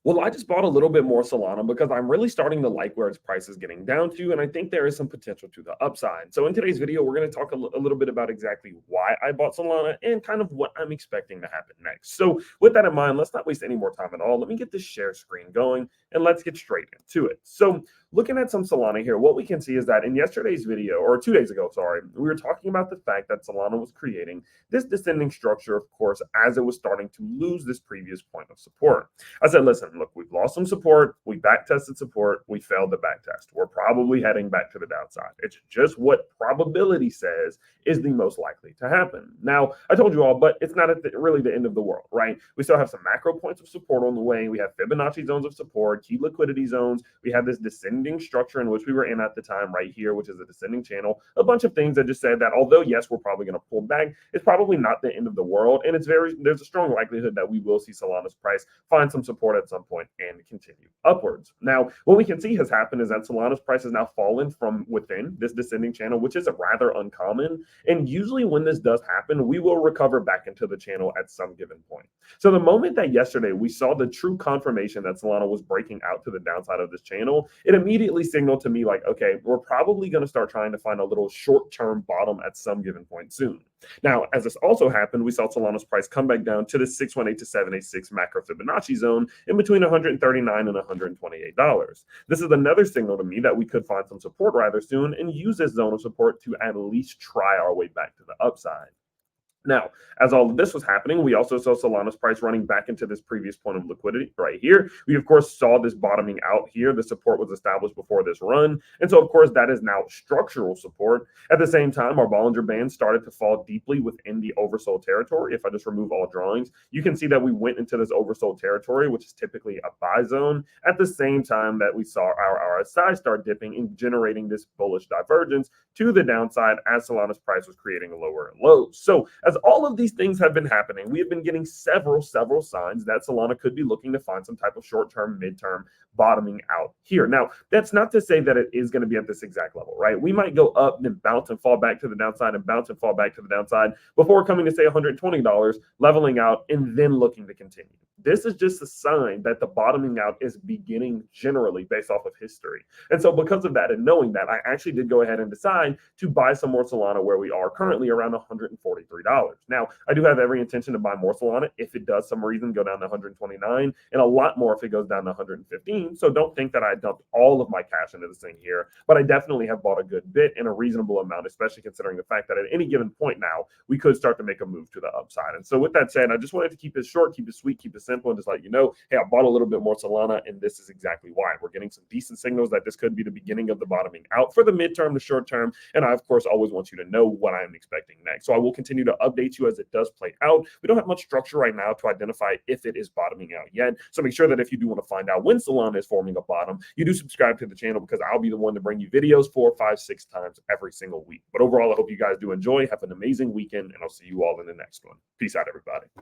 Well, I just bought a little bit more Solana because I'm really starting to like where its price is getting down to, and I think there is some potential to the upside. So in today's video, we're going to talk a little bit about exactly why I bought Solana and kind of what I'm expecting to happen next. So with that in mind, let's not waste any more time at all. Let me get this share screen going and let's get straight into it. So looking at some Solana here, what we can see is that in yesterday's video, or 2 days ago, sorry, we were talking about the fact that Solana was creating this descending structure, of course, as it was starting to lose this previous point of support. I said, listen, look, we've lost some support. We back tested support. We failed the back test. We're probably heading back to the downside. It's just what probability says is the most likely to happen. Now, I told you all, but it's not really the end of the world, right? We still have some macro points of support on the way. We have Fibonacci zones of support, key liquidity zones. We have this descending structure in which we were in at the time right here, which is a descending channel. A bunch of things that just said that although, yes, we're probably going to pull back, it's probably not the end of the world. And there's a strong likelihood that we will see Solana's price find some support at some point and continue upwards. Now, what we can see has happened is that Solana's price has now fallen from within this descending channel, which is rather uncommon. And usually when this does happen, we will recover back into the channel at some given point. So the moment that yesterday we saw the true confirmation that Solana was breaking out to the downside of this channel, it immediately signaled to me like, okay, we're probably going to start trying to find a little short-term bottom at some given point soon. Now, as this also happened, we saw Solana's price come back down to the 618 to 786 macro Fibonacci zone in between $139 and $128. This is another signal to me that we could find some support rather soon and use this zone of support to at least try our way back to the upside. Now, as all of this was happening, we also saw Solana's price running back into this previous point of liquidity right here. We, of course, saw this bottoming out here. The support was established before this run. And so, of course, that is now structural support. At the same time, our Bollinger Band started to fall deeply within the oversold territory. If I just remove all drawings, you can see that we went into this oversold territory, which is typically a buy zone, at the same time that we saw our RSI start dipping and generating this bullish divergence to the downside as Solana's price was creating a lower low. So, as all of these things have been happening, we have been getting several signs that Solana could be looking to find some type of short-term, mid-term bottoming out here. Now, that's not to say that it is going to be at this exact level, right? We might go up and bounce and fall back to the downside and bounce and fall back to the downside before coming to say $120, leveling out, and then looking to continue. This is just a sign that the bottoming out is beginning generally based off of history. And so because of that and knowing that, I actually did go ahead and decide to buy some more Solana where we are currently around $143. Now, I do have every intention to buy more Solana if it does some reason go down to 129 and a lot more if it goes down to 115. So don't think that I dumped all of my cash into this thing here, but I definitely have bought a good bit in a reasonable amount, especially considering the fact that at any given point now, we could start to make a move to the upside. And so with that said, I just wanted to keep it short, keep it sweet, keep it simple, and just let you know, hey, I bought a little bit more Solana, and this is exactly why. We're getting some decent signals that this could be the beginning of the bottoming out for the midterm, the short term, and I, of course, always want you to know what I'm expecting next. So I will continue to update you as it does play out. We don't have much structure right now to identify if it is bottoming out yet, so make sure that if you do want to find out when Solana is forming a bottom, you do subscribe to the channel because I'll be the one to bring you videos 4, 5, 6 times every single week. But overall, I hope you guys do enjoy. Have an amazing weekend, and I'll see you all in the next one. Peace out, everybody.